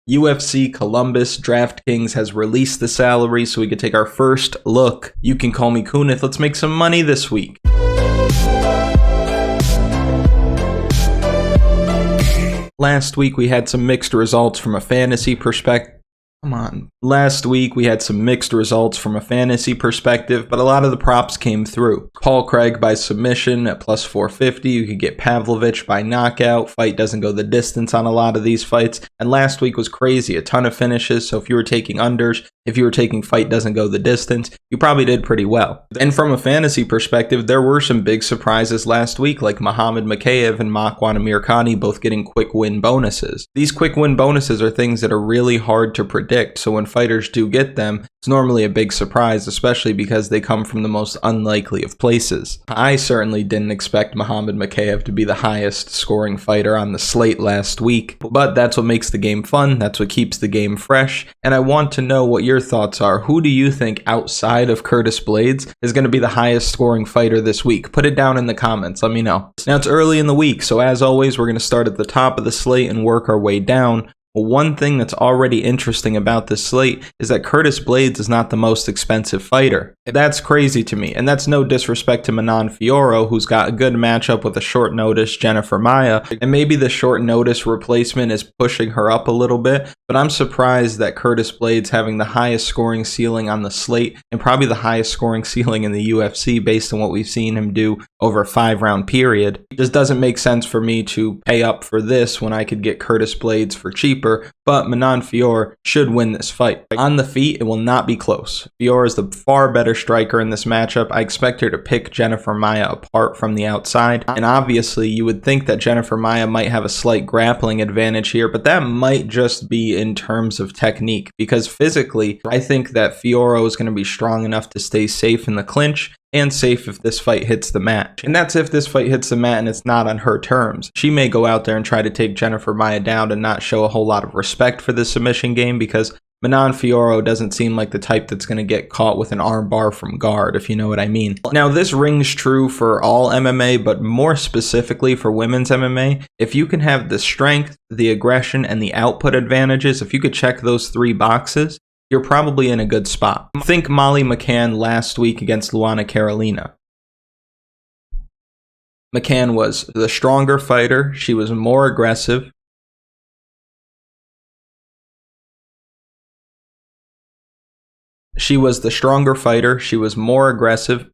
UFC Columbus DraftKings has released the salary so we can take our first look. You can call me Kunith. Let's make some money this week. Last week we had some mixed results from a fantasy perspective. Last week we had some mixed results from a fantasy perspective, but a lot of the props came through. Paul Craig by submission at plus 450. You could get Pavlovich by knockout. Fight doesn't go the distance on a lot of these fights. And last week was crazy. A ton of finishes. So if you were taking unders, if you were taking fight doesn't go the distance, you probably did pretty well. And from a fantasy perspective, there were some big surprises last week, like Muhammad Mokaev and Makwan Amirkhani both getting quick win bonuses. These quick win bonuses are things that are really hard to predict. So when fighters do get them, it's normally a big surprise, especially because they come from the most unlikely of places. I certainly didn't expect Muhammad Mokaev to be the highest scoring fighter on the slate last week, but that's what makes the game fun. That's what keeps the game fresh. And I want to know what your thoughts are. Who do you think outside of Curtis Blaydes is going to be the highest scoring fighter this week? Put it down in the comments. Let me know. Now it's early in the week, so as always, we're going to start at the top of the slate and work our way down. One thing that's already interesting about this slate is that Curtis Blaydes is not the most expensive fighter. That's crazy to me, and that's no disrespect to Manon Fiorot, who's got a good matchup with a short notice Jennifer Maia, and maybe the short notice replacement is pushing her up a little bit, but I'm surprised that Curtis Blaydes having the highest scoring ceiling on the slate and probably the highest scoring ceiling in the UFC based on what we've seen him do over a 5-round period. It just doesn't make sense for me to pay up for this when I could get Curtis Blaydes for cheaper. But Manon Fiorot should win this fight. On the feet, it will not be close. Fiorot is the far better striker in this matchup. I expect her to pick Jennifer Maia apart from the outside. And obviously, you would think that Jennifer Maia might have a slight grappling advantage here, but that might just be in terms of technique. Because physically, I think that Fiorot is going to be strong enough to stay safe in the clinch and safe if this fight hits the mat. And that's if this fight hits the mat and it's not on her terms. She may go out there and try to take Jennifer Maia down and not show a whole lot of respect for the submission game because Manon Fiorot doesn't seem like the type that's going to get caught with an armbar from guard, if you know what I mean. Now, this rings true for all MMA, but more specifically for women's MMA. If you can have the strength, the aggression, and the output advantages, if you could check those 3 boxes, you're probably in a good spot. Think Molly McCann last week against Luana Carolina. McCann was the stronger fighter. She was more aggressive. She was the stronger fighter. She was more aggressive.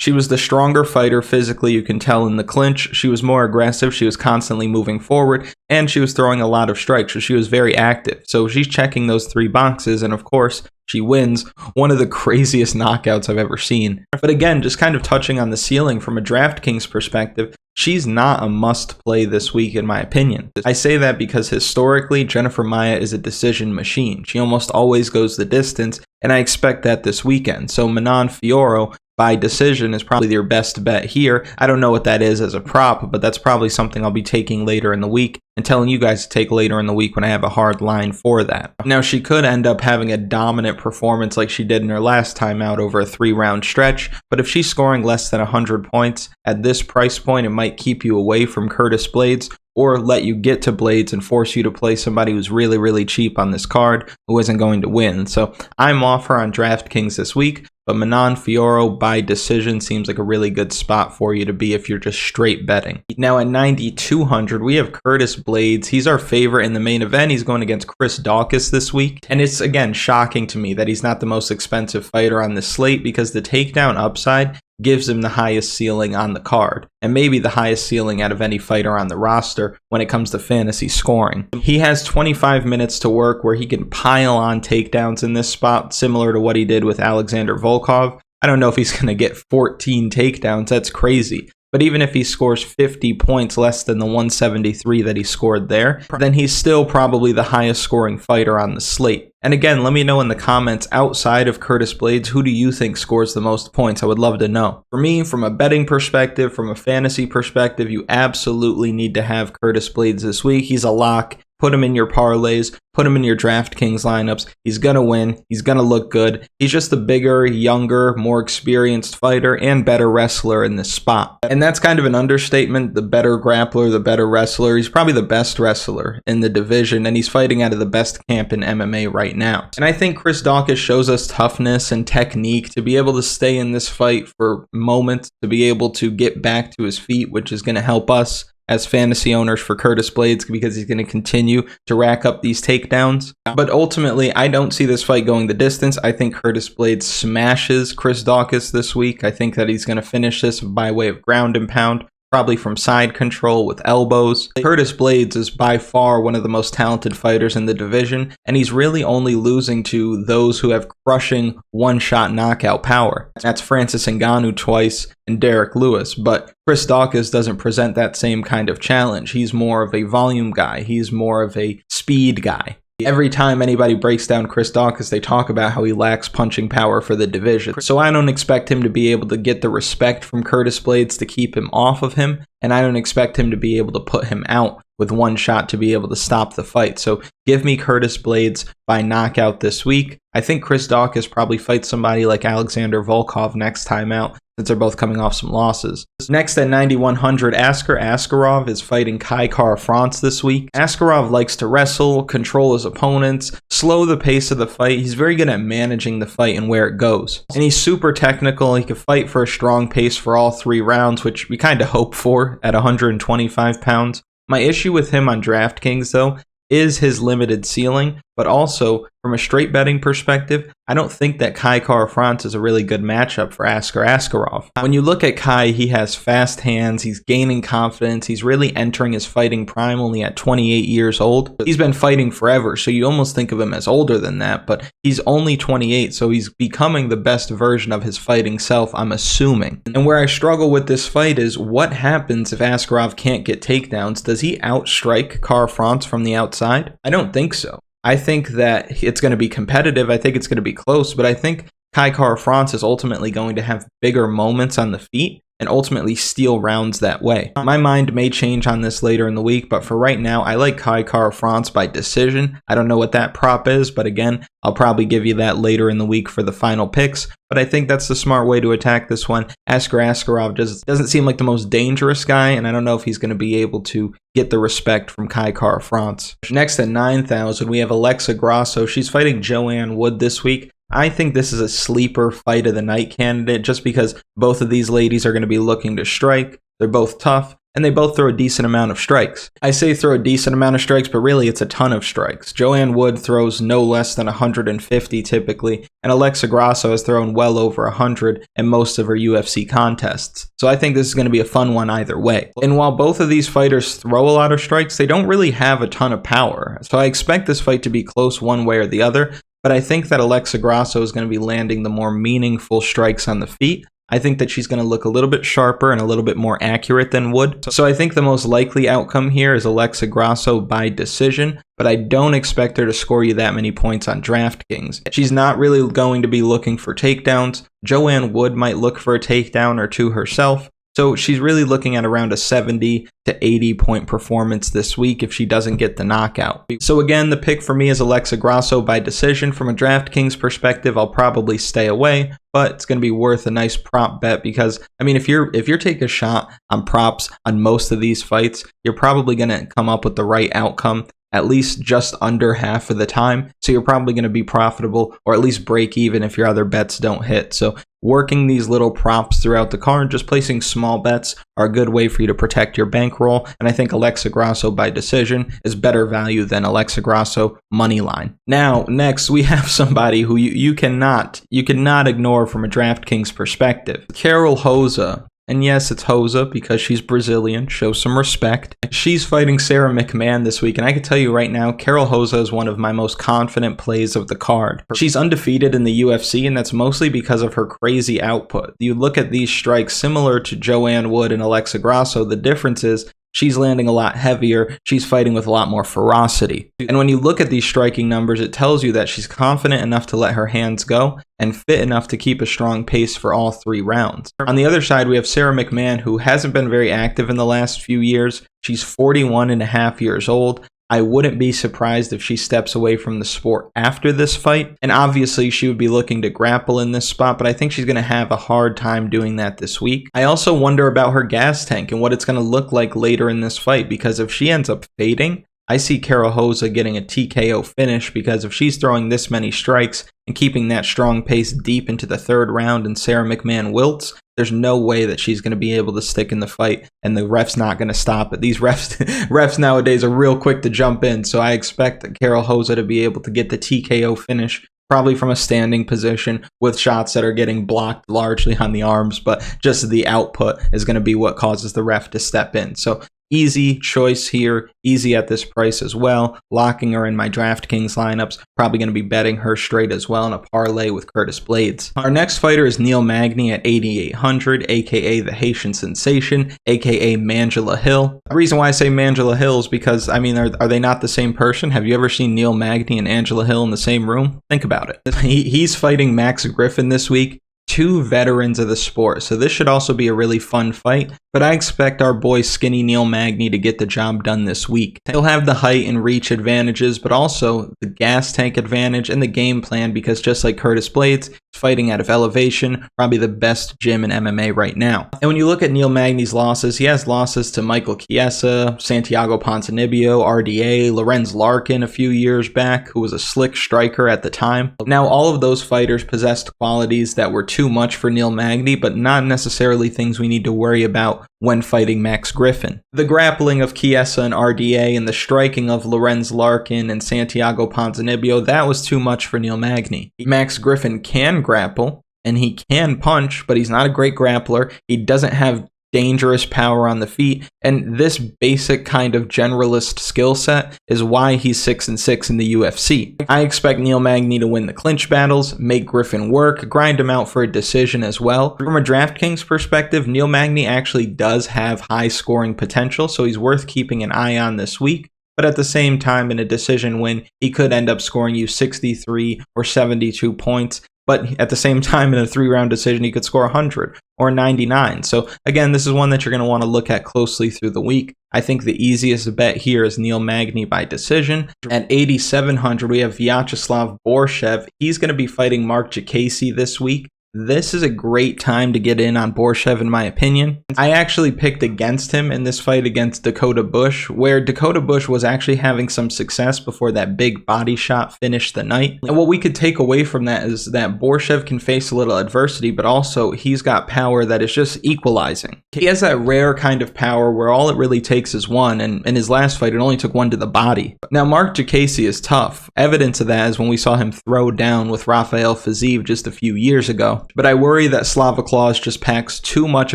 She was the stronger fighter physically, you can tell in the clinch. She was more aggressive, she was constantly moving forward, and she was throwing a lot of strikes, so she was very active. So she's checking those 3 boxes, and of course, she wins one of the craziest knockouts I've ever seen. But again, just kind of touching on the ceiling from a DraftKings perspective, she's not a must-play this week, in my opinion. I say that because historically, Jennifer Maia is a decision machine. She almost always goes the distance, and I expect that this weekend. So Manon Fiorot, by decision, is probably your best bet here. I don't know what that is as a prop, but that's probably something I'll be taking later in the week and telling you guys to take later in the week when I have a hard line for that. Now, she could end up having a dominant performance like she did in her last time out over a 3-round stretch, but if she's scoring less than 100 points at this price point, it might keep you away from Curtis Blaydes or let you get to Blaydes and force you to play somebody who's really, really cheap on this card who isn't going to win. So I'm off her on DraftKings this week, but Manon Fiorot by decision seems like a really good spot for you to be if you're just straight betting. Now at 9,200, we have Curtis Blaydes. He's our favorite in the main event. He's going against Chris Daukaus this week. And it's, again, shocking to me that he's not the most expensive fighter on this slate because the takedown upside gives him the highest ceiling on the card, and maybe the highest ceiling out of any fighter on the roster when it comes to fantasy scoring. He has 25 minutes to work where he can pile on takedowns in this spot, similar to what he did with Alexander Volkov. I don't know if he's going to get 14 takedowns. That's crazy. But even if he scores 50 points less than the 173 that he scored there, then he's still probably the highest scoring fighter on the slate. And again, let me know in the comments, outside of Curtis Blaydes, who do you think scores the most points? I would love to know. For me, from a betting perspective, from a fantasy perspective, you absolutely need to have Curtis Blaydes this week. He's a lock. put him in your parlays, put him in your DraftKings lineups. He's going to win. He's going to look good. He's just a bigger, younger, more experienced fighter and better wrestler in this spot. And that's kind of an understatement. The better grappler, the better wrestler. He's probably the best wrestler in the division, and he's fighting out of the best camp in MMA right now. And I think Chris Daukaus shows us toughness and technique to be able to stay in this fight for moments, to be able to get back to his feet, which is going to help us as fantasy owners for Curtis Blaydes because he's going to continue to rack up these takedowns. But ultimately, I don't see this fight going the distance. I think Curtis Blaydes smashes Chris Daukaus this week. I think that he's going to finish this by way of ground and pound, probably from side control with elbows. Curtis Blaydes is by far one of the most talented fighters in the division, and he's really only losing to those who have crushing one-shot knockout power. That's Francis Ngannou twice and Derek Lewis, but Chris Daukaus doesn't present that same kind of challenge. He's more of a volume guy. He's more of a speed guy. Every time anybody breaks down Chris Daukaus, they talk about how he lacks punching power for the division. So I don't expect him to be able to get the respect from Curtis Blaydes to keep him off of him, and I don't expect him to be able to put him out with one shot to be able to stop the fight. So give me Curtis Blaydes by knockout this week. I think Chris Daukaus probably fights somebody like Alexander Volkov next time out, since they're both coming off some losses. Next at 9,100, Askarov is fighting Kara-France this week. Askarov likes to wrestle, control his opponents, slow the pace of the fight. He's very good at managing the fight and where it goes. And he's super technical. He can fight for a strong pace for all 3 rounds, which we kind of hope for at 125 pounds. My issue with him on DraftKings, though, is his limited ceiling, but also from a straight betting perspective, I don't think that Kara-France is a really good matchup for Askarov. When you look at Kai, he has fast hands, he's gaining confidence, he's really entering his fighting prime only at 28 years old. He's been fighting forever, so you almost think of him as older than that, but he's only 28, so he's becoming the best version of his fighting self, I'm assuming. And where I struggle with this fight is what happens if Askarov can't get takedowns? Does he outstrike Kara-France from the outside? I don't think so. I think that it's going to be competitive. I think it's going to be close, but I think Kara-France is ultimately going to have bigger moments on the feet and ultimately steal rounds that way. My mind may change on this later in the week, but for right now, I like Kara-France by decision. I don't know what that prop is, but again, I'll probably give you that later in the week for the final picks. But I think that's the smart way to attack this one. Askarov just doesn't seem like the most dangerous guy, and I don't know if he's going to be able to get the respect from Kara-France. Next at 9,000, we have Alexa Grasso. She's fighting Joanne Wood this week. I think this is a sleeper fight of the night candidate just because both of these ladies are going to be looking to strike. They're both tough, and they both throw a decent amount of strikes. I say throw a decent amount of strikes, but really it's a ton of strikes. Joanne Wood throws no less than 150 typically, and Alexa Grasso has thrown well over 100 in most of her UFC contests. So I think this is going to be a fun one either way. And while both of these fighters throw a lot of strikes, they don't really have a ton of power. So I expect this fight to be close one way or the other, but I think that Alexa Grasso is going to be landing the more meaningful strikes on the feet. I think that she's going to look a little bit sharper and a little bit more accurate than Wood. So I think the most likely outcome here is Alexa Grasso by decision, but I don't expect her to score you that many points on DraftKings. She's not really going to be looking for takedowns. Joanne Wood might look for a takedown or two herself. So she's really looking at around a 70 to 80 point performance this week if she doesn't get the knockout. So again, the pick for me is Alexa Grasso by decision. From a DraftKings perspective, I'll probably stay away, but it's going to be worth a nice prop bet because, I mean, if you're taking a shot on props on most of these fights, you're probably going to come up with the right outcome at least just under half of the time. So you're probably going to be profitable or at least break even if your other bets don't hit. So working these little props throughout the card, just placing small bets are a good way for you to protect your bankroll. And I think Alexa Grasso by decision is better value than Alexa Grasso money line. Now, next we have somebody who you cannot ignore from a DraftKings perspective. Karol Rosa. And yes, it's Rosa because she's Brazilian. Show some respect. She's fighting Sarah McMann this week, and I can tell you right now, Karol Rosa is one of my most confident plays of the card. She's undefeated in the UFC, and that's mostly because of her crazy output. You look at these strikes similar to Joanne Wood and Alexa Grasso, the difference is she's landing a lot heavier. She's fighting with a lot more ferocity. And when you look at these striking numbers, it tells you that she's confident enough to let her hands go and fit enough to keep a strong pace for all 3 rounds. On the other side, we have Sarah McMann, who hasn't been very active in the last few years. She's 41 and a half years old. I wouldn't be surprised if she steps away from the sport after this fight. And obviously she would be looking to grapple in this spot, but I think she's going to have a hard time doing that this week. I also wonder about her gas tank and what it's going to look like later in this fight, because if she ends up fading, I see Rosa getting a TKO finish, because if she's throwing this many strikes and keeping that strong pace deep into the third round and Sarah McMann wilts, there's no way that she's going to be able to stick in the fight, and the ref's not going to stop it. These refs nowadays are real quick to jump in, so I expect Rosa to be able to get the TKO finish, probably from a standing position with shots that are getting blocked largely on the arms, but just the output is going to be what causes the ref to step in. So easy choice here, easy at this price as well. Locking her in my DraftKings lineups. Probably going to be betting her straight as well in a parlay with Curtis Blaydes. Our next fighter is Neil Magny at 8,800, aka the Haitian Sensation, aka Mangela Hill. The reason why I say Mangela Hill is because, I mean, are they not the same person? Have you ever seen Neil Magny and Angela Hill in the same room? Think about it. He's fighting Max Griffin this week. Two veterans of the sport, so this should also be a really fun fight, but I expect our boy skinny Neil Magny to get the job done this week. He'll have the height and reach advantages, but also the gas tank advantage and the game plan, because just like Curtis Blaydes, he's fighting out of elevation, probably the best gym in MMA right now. And when you look at Neil Magny's losses, he has losses to Michael Chiesa, Santiago Ponzinibbio, RDA, Lorenz Larkin a few years back, who was a slick striker at the time. Now, all of those fighters possessed qualities that were too much for Neil Magny, but not necessarily things we need to worry about when fighting Max Griffin. The grappling of Chiesa and RDA and the striking of Lorenz Larkin and Santiago Ponzinibbio, that was too much for Neil Magny. Max Griffin can grapple and he can punch, but he's not a great grappler. He doesn't have dangerous power on the feet, and this basic kind of generalist skill set is why he's 6-6 in the UFC. I expect Neil Magny to win the clinch battles, make Griffin work, grind him out for a decision as well. From a DraftKings perspective, Neil Magny actually does have high scoring potential, so he's worth keeping an eye on this week. But at the same time, in a decision win, he could end up scoring you 63 or 72 points. But at the same time, in a 3-round decision, he could score 100 or 99. So again, this is one that you're going to want to look at closely through the week. I think the easiest bet here is Neil Magny by decision. At 8,700, we have Vyacheslav Borschev. He's going to be fighting Marc Diakese this week. This is a great time to get in on Borschev, in my opinion. I actually picked against him in this fight against Dakota Bush, where Dakota Bush was actually having some success before that big body shot finished the night. And what we could take away from that is that Borschev can face a little adversity, but also he's got power that is just equalizing. He has that rare kind of power where all it really takes is one, and in his last fight, it only took one to the body. Now, Marc Diakese is tough. Evidence of that is when we saw him throw down with Rafael Fiziev just a few years ago. But I worry that Slava Claus just packs too much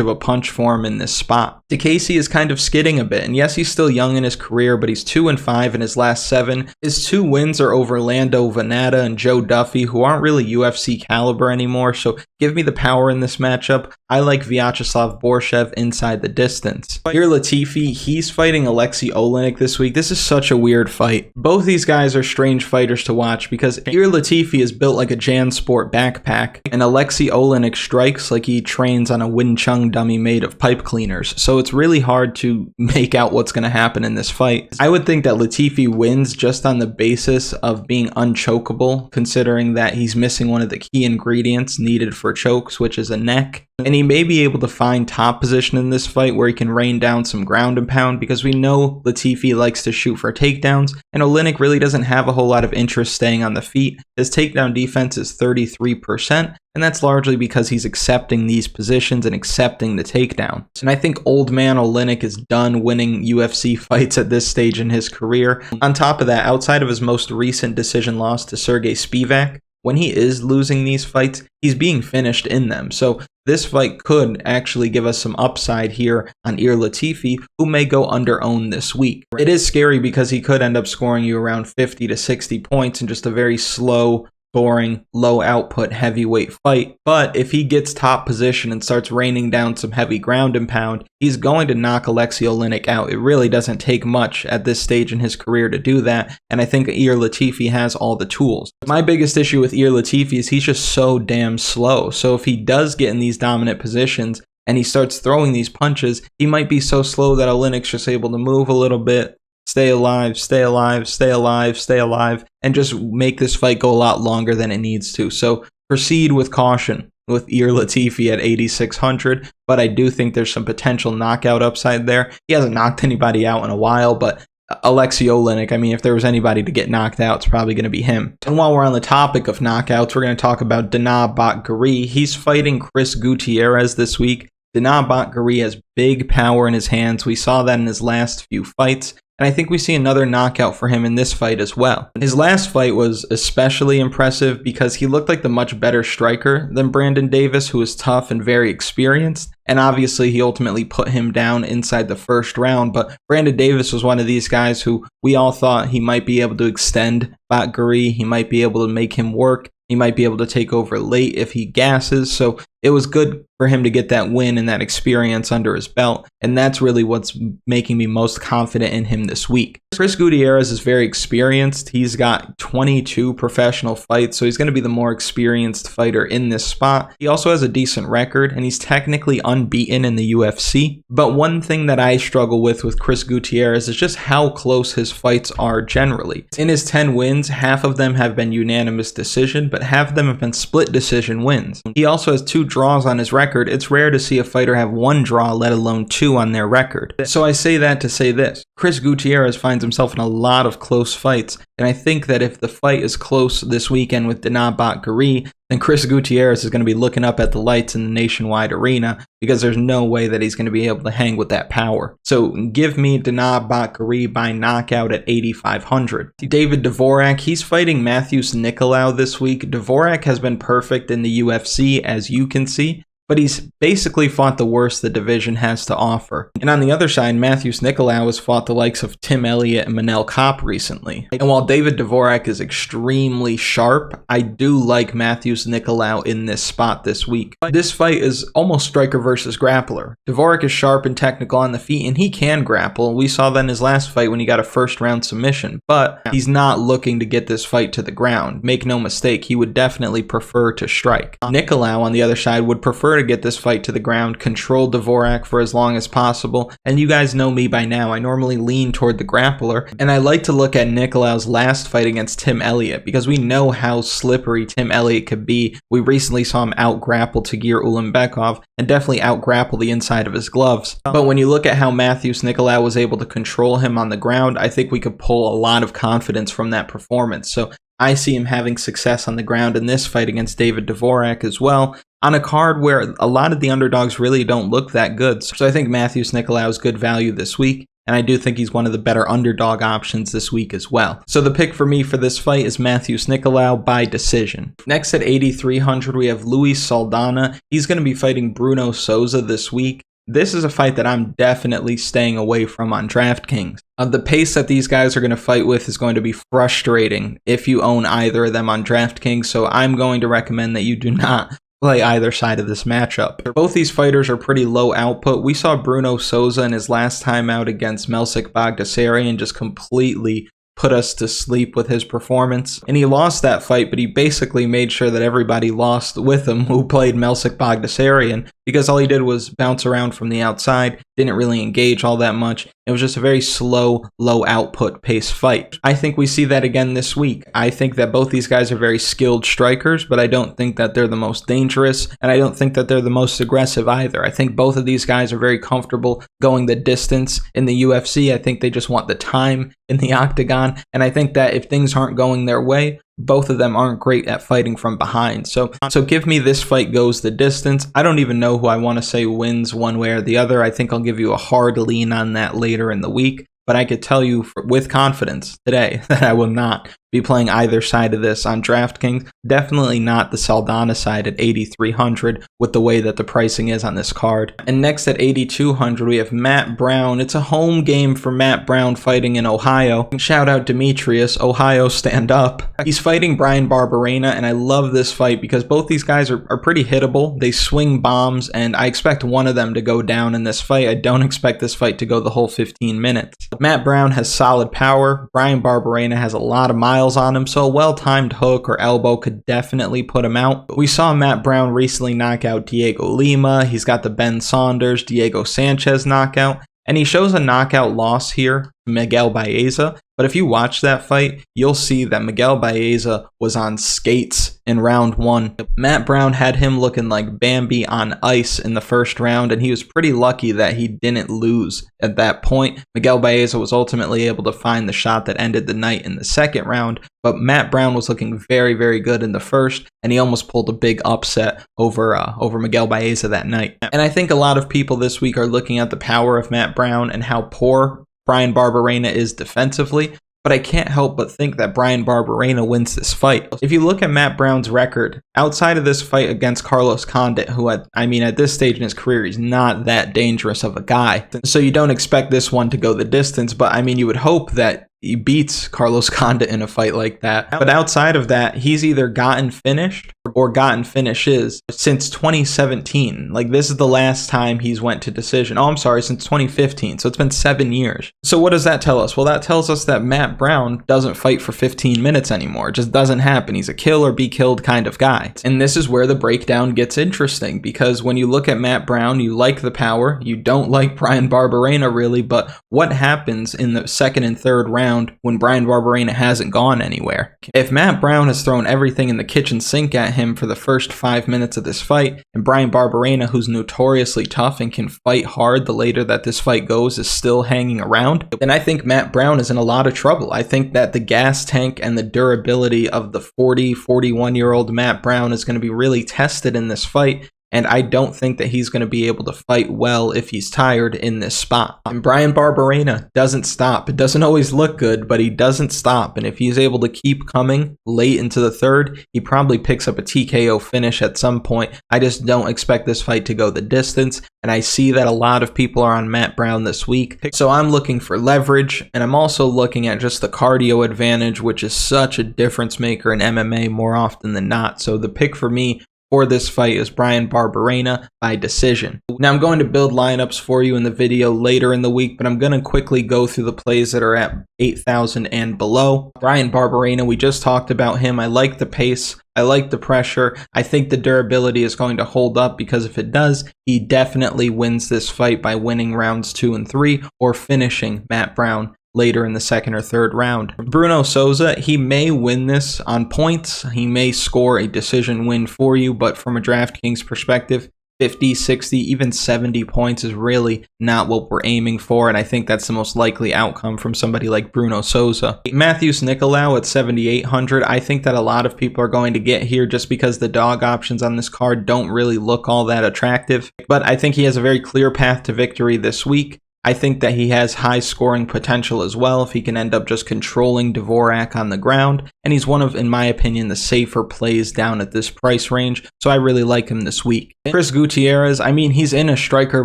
of a punch for him in this spot. Diakese is kind of skidding a bit, and yes, he's still young in his career, but he's 2-5 in his last 7. His 2 wins are over Lando Venata and Joe Duffy, who aren't really UFC caliber anymore, so give me the power in this matchup. I like Vyacheslav Borschev inside the distance. Here, Latifi, he's fighting Aleksei Oleinik this week. This is such a weird fight. Both these guys are strange fighters to watch, because here Latifi is built like a JanSport backpack, and Aleksei Oleinik strikes like he trains on a Wing Chun dummy made of pipe cleaners, so it's really hard to make out what's going to happen in this fight. I would think that Latifi wins just on the basis of being unchokeable, considering that he's missing one of the key ingredients needed for chokes, which is a neck. And he may be able to find top position in this fight where he can rain down some ground and pound, because we know Latifi likes to shoot for takedowns, and Oleinik really doesn't have a whole lot of interest staying on the feet. His takedown defense is 33%, and that's largely because he's accepting these positions and accepting the takedown. And I think old man Oleinik is done winning UFC fights at this stage in his career. On top of that, outside of his most recent decision loss to Sergey Spivak, when he is losing these fights, he's being finished in them. So this fight could actually give us some upside here on Ilir Latifi, who may go under-owned this week. It is scary because he could end up scoring you around 50 to 60 points in just a very slow, boring, low output heavyweight fight. But if he gets top position and starts raining down some heavy ground and pound, he's going to knock Aleksei Oleinik out. It really doesn't take much at this stage in his career to do that, and I think Ilir Latifi has all the tools. My biggest issue with Ilir Latifi is he's just so damn slow. So if he does get in these dominant positions and he starts throwing these punches, he might be so slow that Oleinik's just able to move a little bit, stay alive, stay alive, stay alive, stay alive, and just make this fight go a lot longer than it needs to. So proceed with caution with Ilir Latifi at 8,600, but I do think there's some potential knockout upside there. He hasn't knocked anybody out in a while, but Aleksei Oleinik, I mean, if there was anybody to get knocked out, it's probably going to be him. And while we're on the topic of knockouts, we're going to talk about Dana Bakgari. He's fighting Chris Gutierrez this week. Dana Bakgari has big power in his hands. We saw that in his last few fights. And I think we see another knockout for him in this fight as well. His last fight was especially impressive because he looked like the much better striker than Brandon Davis, who was tough and very experienced. And obviously, he ultimately put him down inside the first round. But Brandon Davis was one of these guys who we all thought he might be able to extend Bakgari. He might be able to make him work. He might be able to take over late if he gasses. So it was good for him to get that win and that experience under his belt. And that's really what's making me most confident in him this week. Chris Gutierrez is very experienced. He's got 22 professional fights, so he's going to be the more experienced fighter in this spot. He also has a decent record, and he's technically unbeaten in the UFC. But one thing that I struggle with Chris Gutierrez is just how close his fights are generally. In his 10 wins, half of them have been unanimous decision, but half of them have been split decision wins. He also has 2 draws on his record. It's rare to see a fighter have 1 draw, let alone 2 on their record. So I say that to say this. Chris Gutierrez finds himself in a lot of close fights, and I think that if the fight is close this weekend with Dana Bakgari, then Chris Gutierrez is going to be looking up at the lights in the nationwide arena because there's no way that he's going to be able to hang with that power. So give me Dana Bakgari by knockout at 8,500. David Dvorak, he's fighting Matheus Nicolau this week. Dvorak has been perfect in the UFC, as you can see, but he's basically fought the worst the division has to offer. And on the other side, Matheus Nicolau has fought the likes of Tim Elliott and Manel Kape recently. And while David Dvorak is extremely sharp, I do like Matheus Nicolau in this spot this week. This fight is almost striker versus grappler. Dvorak is sharp and technical on the feet, and he can grapple. We saw that in his last fight when he got a first-round submission, but he's not looking to get this fight to the ground. Make no mistake, he would definitely prefer to strike. Nicolau, on the other side, would prefer to get this fight to the ground, control Dvorak for as long as possible, and you guys know me by now, I normally lean toward the grappler, and I like to look at Nicolau's last fight against Tim Elliott, because we know how slippery Tim Elliott could be. We recently saw him out-grapple Tagir Ulanbekov, and definitely out-grapple the inside of his gloves. But when you look at how Matheus Nicolau was able to control him on the ground, I think we could pull a lot of confidence from that performance. So I see him having success on the ground in this fight against David Dvorak as well, on a card where a lot of the underdogs really don't look that good. So I think Matheus Nicolau is good value this week, and I do think he's one of the better underdog options this week as well. So the pick for me for this fight is Matheus Nicolau by decision. Next at 8,300, we have Luis Saldana. He's going to be fighting Bruno Souza this week. This is a fight that I'm definitely staying away from on DraftKings. The pace that these guys are going to fight with is going to be frustrating if you own either of them on DraftKings, so I'm going to recommend that you do not play either side of this matchup. Both these fighters are pretty low output. We saw Bruno Souza in his last time out against Melsik Bagdasaryan just completely put us to sleep with his performance. And he lost that fight, but he basically made sure that everybody lost with him who played Melsik Bagdasaryan, because all he did was bounce around from the outside, didn't really engage all that much. It was just a very slow, low output pace fight. I think we see that again this week. I think that both these guys are very skilled strikers, but I don't think that they're the most dangerous, and I don't think that they're the most aggressive either. I think both of these guys are very comfortable going the distance in the UFC. I think they just want the time in the octagon, and I think that if things aren't going their way, both of them aren't great at fighting from behind. So give me this fight goes the distance. I don't even know who I want to say wins one way or the other. I think I'll give you a hard lean on that later in the week. But I could tell you with confidence today that I will not be playing either side of this on DraftKings. Definitely not the Saldana side at 8,300 with the way that the pricing is on this card. And next at 8,200, we have Matt Brown. It's a home game for Matt Brown fighting in Ohio. Shout out Demetrius, Ohio stand up. He's fighting Bryan Barberena, and I love this fight because both these guys are pretty hittable. They swing bombs, and I expect one of them to go down in this fight. I don't expect this fight to go the whole 15 minutes. Matt Brown has solid power. Bryan Barberena has a lot of miles on him, so a well-timed hook or elbow could definitely put him out. But we saw Matt Brown recently knock out Diego Lima. He's got the Ben Saunders, Diego Sanchez knockout. And he shows a knockout loss here, Miguel Baeza. But if you watch that fight, you'll see that Miguel Baeza was on skates in round 1. Matt Brown had him looking like Bambi on ice in the first round, and he was pretty lucky that he didn't lose at that point. Miguel Baeza was ultimately able to find the shot that ended the night in the second round, but Matt Brown was looking very, very good in the first, and he almost pulled a big upset over Miguel Baeza that night. And I think a lot of people this week are looking at the power of Matt Brown and how poor Bryan Barberena is defensively, but I can't help but think that Bryan Barberena wins this fight. If you look at Matt Brown's record, outside of this fight against Carlos Condit, who at this stage in his career, he's not that dangerous of a guy. So you don't expect this one to go the distance, but you would hope that he beats Carlos Condit in a fight like that. But outside of that, he's either gotten finished or gotten finishes since 2017. Like, this is the last time he's went to decision. Oh, I'm sorry, since 2015. So it's been 7 years. So what does that tell us? Well, that tells us that Matt Brown doesn't fight for 15 minutes anymore. It just doesn't happen. He's a kill or be killed kind of guy. And this is where the breakdown gets interesting, because when you look at Matt Brown, you like the power. You don't like Bryan Barberena really, but what happens in the second and third round when Bryan Barberena hasn't gone anywhere? If Matt Brown has thrown everything in the kitchen sink at him for the first 5 minutes of this fight, and Bryan Barberena, who's notoriously tough and can fight hard the later that this fight goes, is still hanging around, then I think Matt Brown is in a lot of trouble. I think that the gas tank and the durability of the 41-year-old Matt Brown is going to be really tested in this fight. And I don't think that he's going to be able to fight well if he's tired in this spot. And Bryan Barberena doesn't stop. It doesn't always look good, but he doesn't stop. And if he's able to keep coming late into the third, he probably picks up a TKO finish at some point. I just don't expect this fight to go the distance. And I see that a lot of people are on Matt Brown this week. So I'm looking for leverage. And I'm also looking at just the cardio advantage, which is such a difference maker in MMA more often than not. So the pick for me for this fight is Bryan Barberena by decision. Now I'm going to build lineups for you in the video later in the week, but I'm going to quickly go through the plays that are at 8,000 and below. Bryan Barberena, we just talked about him. I like the pace. I like the pressure. I think the durability is going to hold up, because if it does, he definitely wins this fight by winning rounds 2 and 3 or finishing Matt Brown later in the second or third round. Bruno Souza, he may win this on points. He may score a decision win for you, but from a Draftkings perspective, 50, 60, even 70 points is really not what we're aiming for, and I think that's the most likely outcome from somebody like Bruno Souza. Matheus Nicolau at 7,800, I think that a lot of people are going to get here just because the dog options on this card don't really look all that attractive, but I think he has a very clear path to victory this week. I think that he has high scoring potential as well if he can end up just controlling Dvorak on the ground. And he's one of, in my opinion, the safer plays down at this price range. So I really like him this week. Chris Gutierrez, he's in a striker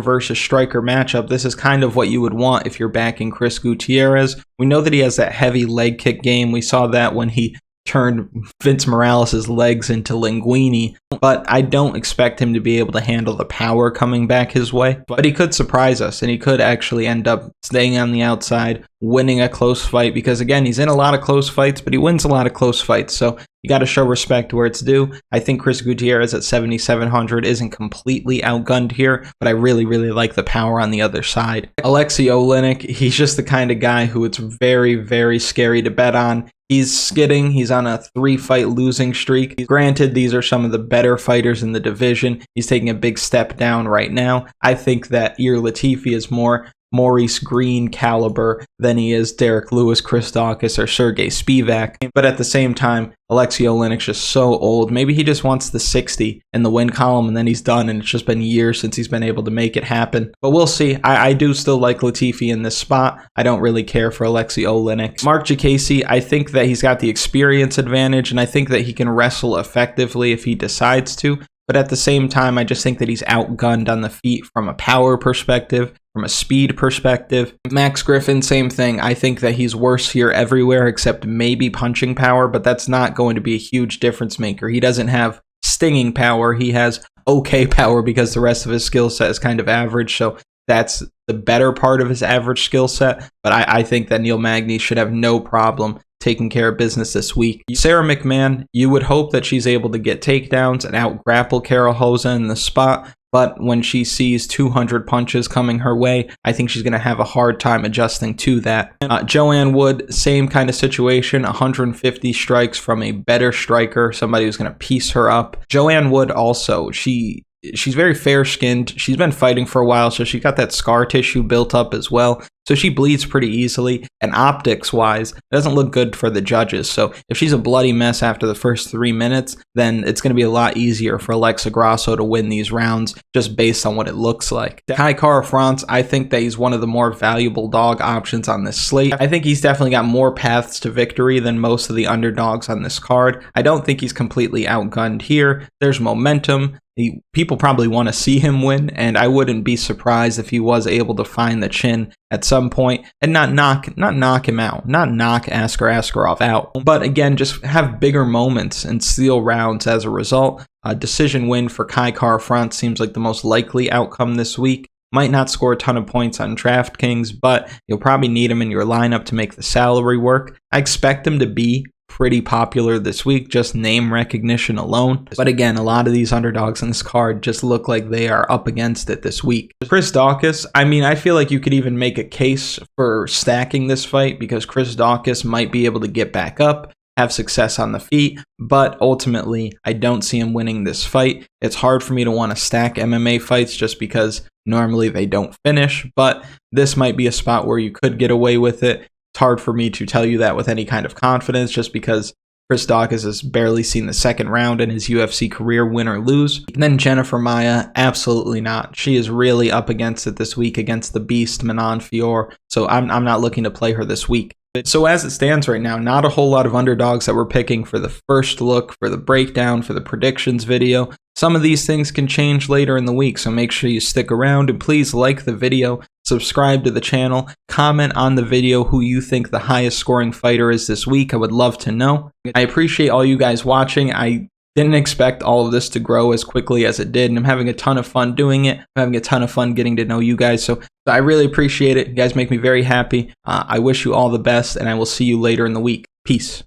versus striker matchup. This is kind of what you would want if you're backing Chris Gutierrez. We know that he has that heavy leg kick game. We saw that when he turned Vince Morales' legs into linguini, but I don't expect him to be able to handle the power coming back his way. But he could surprise us, and he could actually end up staying on the outside, winning a close fight, because again, he's in a lot of close fights, but he wins a lot of close fights, so you got to show respect where it's due. I think Chris Gutierrez at 7,700 isn't completely outgunned here, but I really, really like the power on the other side. Aleksei Oleinik, he's just the kind of guy who it's very, very scary to bet on. He's skidding. He's on a 3-fight losing streak. Granted, these are some of the better fighters in the division. He's taking a big step down right now. I think that Ilir Latifi is more Maurice Green caliber than he is Derek Lewis, Chris Daukaus, or Sergey Spivak. But at the same time, Aleksei Oleinik's just so old. Maybe he just wants the 60 in the win column and then he's done, and it's just been years since he's been able to make it happen. But we'll see. I do still like Latifi in this spot. I don't really care for Aleksei Oleinik. Marc Diakese, I think that he's got the experience advantage, and I think that he can wrestle effectively if he decides to. But at the same time, I just think that he's outgunned on the feet from a power perspective, from a speed perspective. Max Griffin, same thing. I think that he's worse here everywhere except maybe punching power, but that's not going to be a huge difference maker. He doesn't have stinging power. He has okay power because the rest of his skill set is kind of average, so that's the better part of his average skill set. But I think that Neil Magny should have no problem taking care of business this week. Sarah McMann, you would hope that she's able to get takedowns and out-grapple Karol in the spot, but when she sees 200 punches coming her way, I think she's going to have a hard time adjusting to that. Joanne Wood, same kind of situation, 150 strikes from a better striker, somebody who's going to piece her up. Joanne Wood also, she's very fair-skinned. She's been fighting for a while, so she got that scar tissue built up as well. So she bleeds pretty easily, and optics-wise, it doesn't look good for the judges. So if she's a bloody mess after the first 3 minutes, then it's going to be a lot easier for Aleksei Grasso to win these rounds just based on what it looks like. Kai Kara-France, I think that he's one of the more valuable dog options on this slate. I think he's definitely got more paths to victory than most of the underdogs on this card. I don't think he's completely outgunned here. There's momentum. People probably want to see him win, and I wouldn't be surprised if he was able to find the chin at some point and not knock him out, not knock Askarov out, but again, just have bigger moments and steal rounds as a result. A decision win for Kai Kara-France seems like the most likely outcome this week. Might not score a ton of points on DraftKings, but you'll probably need him in your lineup to make the salary work. I expect him to be pretty popular this week, just name recognition alone. But again, a lot of these underdogs in this card just look like they are up against it this week. Chris Daukaus, I mean, I feel like you could even make a case for stacking this fight because Chris Daukaus might be able to get back up, have success on the feet, but ultimately, I don't see him winning this fight. It's hard for me to want to stack MMA fights just because normally they don't finish, but this might be a spot where you could get away with it. It's hard for me to tell you that with any kind of confidence just because Chris Daukaus has barely seen the second round in his UFC career, win or lose. And then Jennifer Maia, absolutely not. She is really up against it this week against the beast Manon Fiorot, so I'm not looking to play her this week. So as it stands right now, not a whole lot of underdogs that we're picking for the first look, for the breakdown, for the predictions video. Some of these things can change later in the week, so make sure you stick around and please like the video, subscribe to the channel, comment on the video who you think the highest scoring fighter is this week. I would love to know. I appreciate all you guys watching. I didn't expect all of this to grow as quickly as it did, and I'm having a ton of fun doing it. I'm having a ton of fun getting to know you guys, so I really appreciate it. You guys make me very happy. I wish you all the best, and I will see you later in the week. Peace.